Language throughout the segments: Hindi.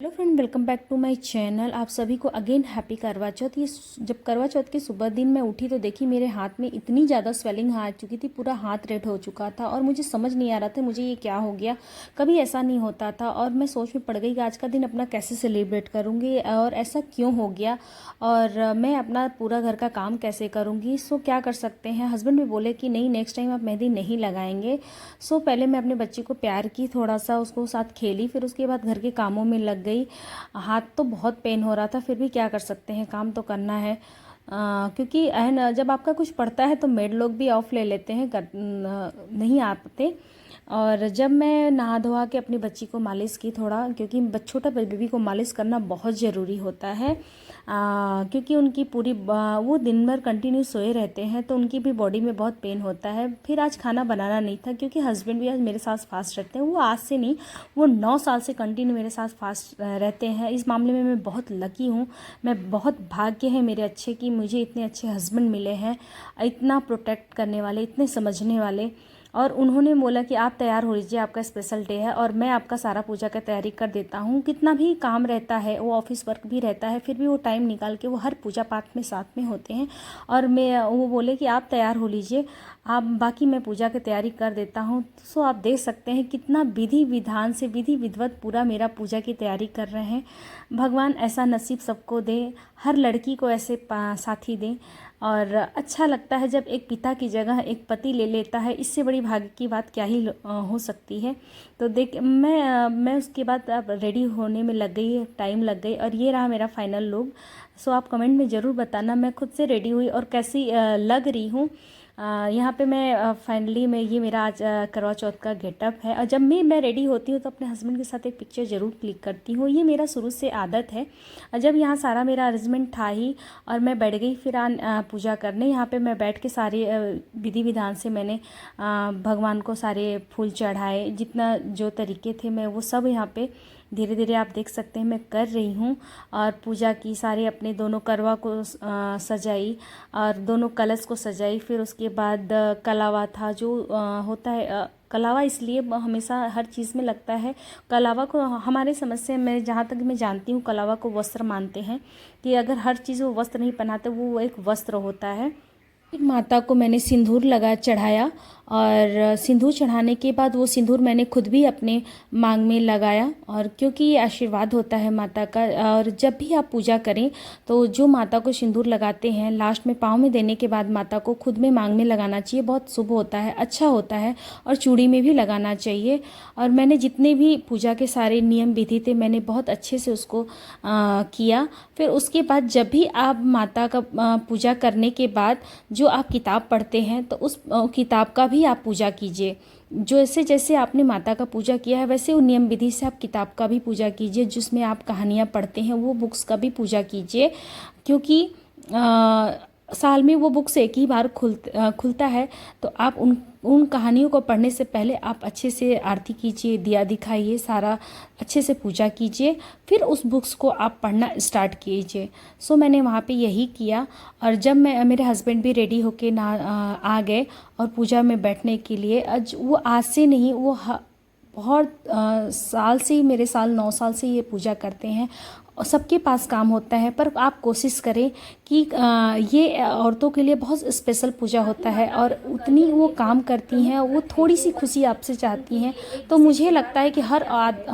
Hello friend, welcome back to my channel. आप सभी को अगेन हैप्पी करवा चौथ। ये जब करवा चौथ के सुबह दिन मैं उठी तो देखी मेरे हाथ में इतनी ज़्यादा स्वेलिंग आ चुकी थी, पूरा हाथ रेड हो चुका था और मुझे समझ नहीं आ रहा था मुझे ये क्या हो गया। कभी ऐसा नहीं होता था और मैं सोच में पड़ गई कि आज का दिन अपना कैसे सेलिब्रेट करूँगी और ऐसा क्यों हो गया और मैं अपना पूरा घर का काम कैसे करूँगी। सो क्या कर सकते हैं, हस्बैंड भी बोले कि नहीं, नेक्स्ट टाइम आप मेहंदी नहीं लगाएंगे। सो पहले मैं अपने बच्चे को प्यार की, थोड़ा सा उसको साथ खेली, फिर उसके बाद घर के कामों में लग गई। हाथ तो बहुत पेन हो रहा था, फिर भी क्या कर सकते हैं, काम तो करना है। क्योंकि है ना, जब आपका कुछ पड़ता है तो मेड लोग भी ऑफ ले लेते हैं, नहीं आते। और जब मैं नहा धोवा के अपनी बच्ची को मालिश की थोड़ा, क्योंकि छोटा बेबी को मालिश करना बहुत ज़रूरी होता है। क्योंकि उनकी पूरी वो दिन भर कंटिन्यू सोए रहते हैं तो उनकी भी बॉडी में बहुत पेन होता है। फिर आज खाना बनाना नहीं था क्योंकि हस्बैंड भी आज मेरे साथ फास्ट रहते हैं। वो आज से नहीं, वो 9 साल से कंटिन्यू मेरे साथ फास्ट रहते हैं। इस मामले में मैं बहुत लकी हूँ, मैं बहुत भाग्य है मेरे अच्छे कि मुझे इतने अच्छे हस्बैंड मिले हैं, इतना प्रोटेक्ट करने वाले, इतने समझने वाले। और उन्होंने बोला कि आप तैयार हो लीजिए, आपका स्पेशल डे है और मैं आपका सारा पूजा का तैयारी कर देता हूँ। कितना भी काम रहता है, वो ऑफिस वर्क भी रहता है, फिर भी वो टाइम निकाल के वो हर पूजा पाठ में साथ में होते हैं। और वो बोले कि आप तैयार हो लीजिए, आप बाकी मैं पूजा की तैयारी कर देता हूँ। सो आप देख सकते हैं कितना विधि विधान से, विधि विधवत पूरा मेरा पूजा की तैयारी कर रहे हैं। भगवान ऐसा नसीब सबको दे, हर लड़की को ऐसे साथी दें। और अच्छा लगता है जब एक पिता की जगह एक पति ले लेता है, इससे बड़ी भाग्य की बात क्या ही हो सकती है। तो देख मैं उसके बाद अब रेडी होने में लग गई, टाइम लग गई और ये रहा मेरा फाइनल लुक। सो आप कमेंट में ज़रूर बताना मैं खुद से रेडी हुई और कैसी लग रही हूँ। यहाँ पे मैं फाइनली मैं ये मेरा आज करवा चौथ का गेटअप है। और जब मैं रेडी होती हूँ तो अपने हस्बैंड के साथ एक पिक्चर ज़रूर क्लिक करती हूँ, ये मेरा शुरू से आदत है। जब यहाँ सारा मेरा अरेंजमेंट था ही और मैं बैठ गई फिर पूजा करने। यहाँ पे मैं बैठ के सारे विधि विधान से मैंने भगवान को सारे फूल चढ़ाए, जितना जो तरीके थे मैं वो सब यहाँ पे धीरे धीरे आप देख सकते हैं मैं कर रही हूँ। और पूजा की, सारे अपने दोनों करवा को सजाई और दोनों कलश को सजाई। फिर उसके बाद कलावा था जो होता है, कलावा इसलिए हमेशा हर चीज़ में लगता है। कलावा को हमारे समझ से, मैं जहाँ तक मैं जानती हूँ, कलावा को वस्त्र मानते हैं कि अगर हर चीज़ वो वस्त्र नहीं पहनाते वो एक वस्त्र होता है। फिर माता को मैंने सिंदूर लगा चढ़ाया और सिंदूर चढ़ाने के बाद वो सिंदूर मैंने खुद भी अपने मांग में लगाया। और क्योंकि ये आशीर्वाद होता है माता का, और जब भी आप पूजा करें तो जो माता को सिंदूर लगाते हैं लास्ट में पाँव में देने के बाद माता को खुद में मांग में लगाना चाहिए, बहुत शुभ होता है, अच्छा होता है। और चूड़ी में भी लगाना चाहिए। और मैंने जितने भी पूजा के सारे नियम विधि थे मैंने बहुत अच्छे से उसको किया। फिर उसके बाद जब भी आप माता का पूजा करने के बाद जो आप किताब पढ़ते हैं तो उस किताब का भी आप पूजा कीजिए। जैसे जैसे आपने माता का पूजा किया है वैसे वो नियम विधि से आप किताब का भी पूजा कीजिए। जिसमें आप कहानियाँ पढ़ते हैं वो बुक्स का भी पूजा कीजिए, क्योंकि साल में वो बुक्स एक ही बार खुलता है। तो आप उन कहानियों को पढ़ने से पहले आप अच्छे से आरती कीजिए, दिया दिखाइए, सारा अच्छे से पूजा कीजिए, फिर उस बुक्स को आप पढ़ना स्टार्ट कीजिए। सो मैंने वहाँ पे यही किया। और जब मेरे हस्बैंड भी रेडी होके आ गए और पूजा में बैठने के लिए, वो आज से नहीं, वो बहुत साल से ही, मेरे साल 9 साल से ये पूजा करते हैं। और सबके पास काम होता है, पर आप कोशिश करें कि ये औरतों के लिए बहुत स्पेशल पूजा होता है और उतनी वो काम करती हैं, वो थोड़ी सी खुशी आपसे चाहती हैं। तो मुझे लगता है कि हर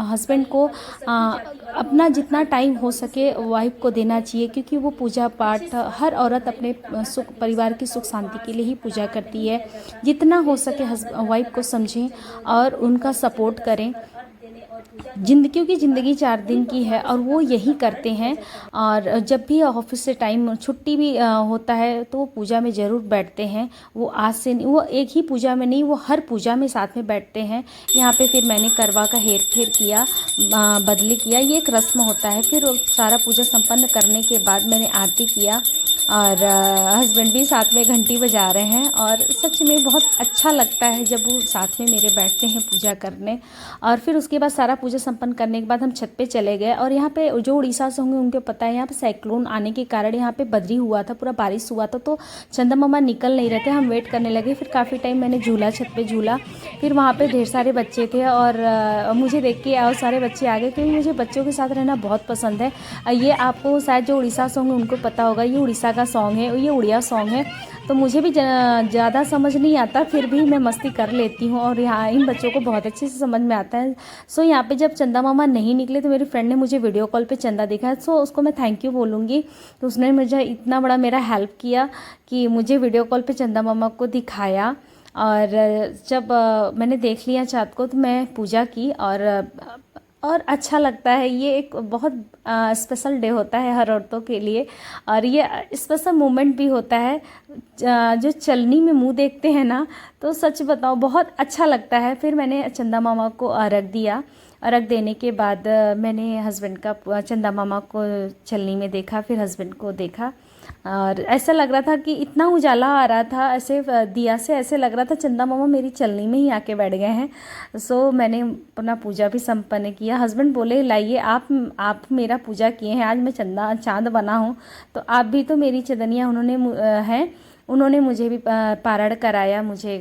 हस्बैंड को अपना जितना टाइम हो सके वाइफ को देना चाहिए, क्योंकि वो पूजा पाठ, हर औरत अपने सुख, परिवार की सुख शांति के लिए ही पूजा करती है। जितना हो सके वाइफ को समझें और उनका सपोर्ट करें। क्योंकि ज़िंदगी 4 दिन की है और वो यही करते हैं। और जब भी ऑफिस से टाइम छुट्टी भी होता है तो वो पूजा में ज़रूर बैठते हैं। वो आज से नहीं, वो एक ही पूजा में नहीं, वो हर पूजा में साथ में बैठते हैं। यहाँ पे फिर मैंने करवा का हेर फेर किया, बदली किया, ये एक रस्म होता है। फिर सारा पूजा संपन्न करने के बाद मैंने आरती किया और हस्बैंड भी साथ में घंटी बजा रहे हैं। और सच में बहुत अच्छा लगता है जब वो साथ में मेरे बैठते हैं पूजा करने। और फिर उसके बाद सारा पूजा संपन्न करने के बाद हम छत पे चले गए। और यहाँ पे जो उड़ीसा से होंगे उनको पता है, यहाँ पे साइक्लोन आने के कारण यहाँ पे बदरी हुआ था, पूरा बारिश हुआ था, तो चंदा मामा निकल नहीं रहे थे। हम वेट करने लगे। फिर काफ़ी टाइम मैंने झूला, छत पे झूला। फिर वहाँ पे ढेर सारे बच्चे थे और मुझे देख के और सारे बच्चे आ गए, क्योंकि मुझे बच्चों के साथ रहना बहुत पसंद है। ये आपको शायद जो उड़ीसा से होंगे उनको पता होगा, ये उड़ीसा का सॉन्ग है, ये उड़िया सॉन्ग है। तो मुझे भी ज़्यादा समझ नहीं आता, फिर भी मैं मस्ती कर लेती हूँ और यहाँ इन बच्चों को बहुत अच्छे से समझ में आता है। सो यहाँ पे जब चंदा मामा नहीं निकले तो मेरी फ्रेंड ने मुझे वीडियो कॉल पे चंदा दिखाया। सो उसको मैं थैंक यू बोलूँगी। तो उसने मुझे इतना बड़ा मेरा हेल्प किया कि मुझे वीडियो कॉल पे चंदा मामा को दिखाया। और जब मैंने देख लिया चाँद को तो मैं पूजा की। और अच्छा लगता है। ये एक बहुत स्पेशल डे होता है हर औरतों के लिए। और ये स्पेशल मोमेंट भी होता है। जो चलनी में मुंह देखते हैं ना, तो सच बताओ बहुत अच्छा लगता है। फिर मैंने चंदा मामा को अर्घ दिया। अर्घ देने के बाद मैंने हस्बैंड का, चंदा मामा को चलनी में देखा, फिर हस्बैंड को देखा। और ऐसा लग रहा था कि इतना उजाला आ रहा था ऐसे दिया से, ऐसे लग रहा था चंदा मामा मेरी चलनी में ही आके बैठ गए हैं। सो मैंने अपना पूजा भी संपन्न किया। हस्बैंड बोले लाइए आप मेरा पूजा किए हैं, आज मैं चांद बना हूँ, तो आप भी तो मेरी चंदनिया उन्होंने मुझे भी पारण कराया, मुझे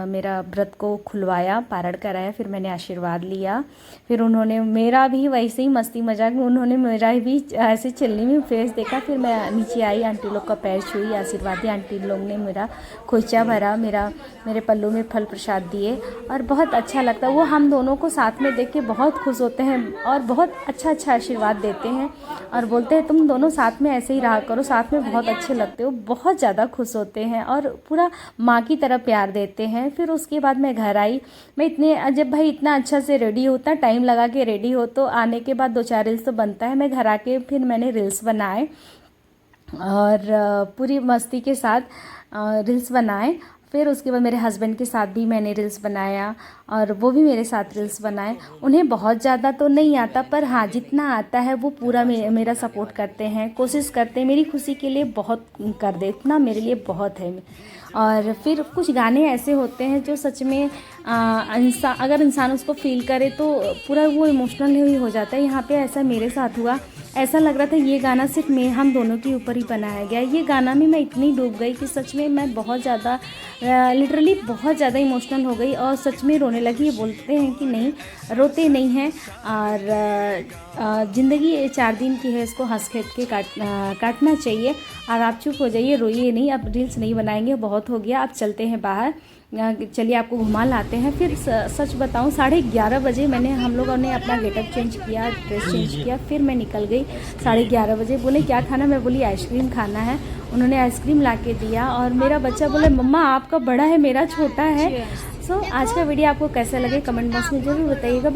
मेरा व्रत को खुलवाया, पारण कराया। फिर मैंने आशीर्वाद लिया। फिर उन्होंने मेरा भी वैसे ही मस्ती मजाक में उन्होंने मेरा भी ऐसे चलने में फेस देखा। फिर मैं नीचे आई, आंटी लोग का पैर छुई, आशीर्वाद दिया। आंटी लोग ने मेरा खोइचा भरा, मेरे पल्लू में फल प्रसाद दिए और बहुत अच्छा लगता है। वो हम दोनों को साथ में देख के बहुत खुश होते हैं और बहुत अच्छा आशीर्वाद देते हैं और बोलते हैं तुम दोनों साथ में ऐसे ही रहा करो, साथ में बहुत अच्छे लगते हो। बहुत ज़्यादा खुश होते हैं और पूरा माँ की तरह प्यार देते हैं। फिर उसके बाद मैं घर आई। मैं जब भाई इतना अच्छा से रेडी होता, टाइम लगा के रेडी हो, तो आने के बाद 2-4 रील्स तो बनता है। मैं घर आके फिर मैंने रील्स बनाए और पूरी मस्ती के साथ रील्स बनाए। फिर उसके बाद मेरे हस्बैंड के साथ भी मैंने रील्स बनाया और वो भी मेरे साथ रील्स बनाए। उन्हें बहुत ज़्यादा तो नहीं आता, पर हाँ जितना आता है वो पूरा मेरा सपोर्ट करते हैं, कोशिश करते हैं मेरी खुशी के लिए बहुत कर दे, इतना मेरे लिए बहुत है। और फिर कुछ गाने ऐसे होते हैं जो सच में अगर इंसान उसको फील करे तो पूरा वो इमोशनल ही हो जाता है। यहाँ पे ऐसा मेरे साथ हुआ। ऐसा लग रहा था ये गाना सिर्फ हम दोनों के ऊपर ही बनाया गया। ये गाना में मैं इतनी डूब गई कि सच में मैं बहुत ज़्यादा लिटरली बहुत ज़्यादा इमोशनल हो गई और सच में रोने लगी। ये बोलते हैं कि नहीं, रोते नहीं हैं और ज़िंदगी 4 दिन की है, इसको हंस खेल के काटना चाहिए। और आप चुप हो जाइए, रोइए नहीं, अब रील्स नहीं बनाएंगे, बहुत हो गया, अब चलते हैं बाहर, चलिए आपको घुमा लाते हैं। फिर सच बताऊं 11:30 बजे हम लोगों ने अपना गेटअप चेंज किया, ड्रेस चेंज किया। फिर मैं निकल गई 11:30 बजे। बोले क्या खाना, मैं बोली आइसक्रीम खाना है। उन्होंने आइसक्रीम ला के दिया और मेरा बच्चा बोले मम्मा आपका बड़ा है मेरा छोटा है। सो आज का वीडियो आपको कैसा लगे कमेंट बॉक्स में ज़रूर बताइएगा।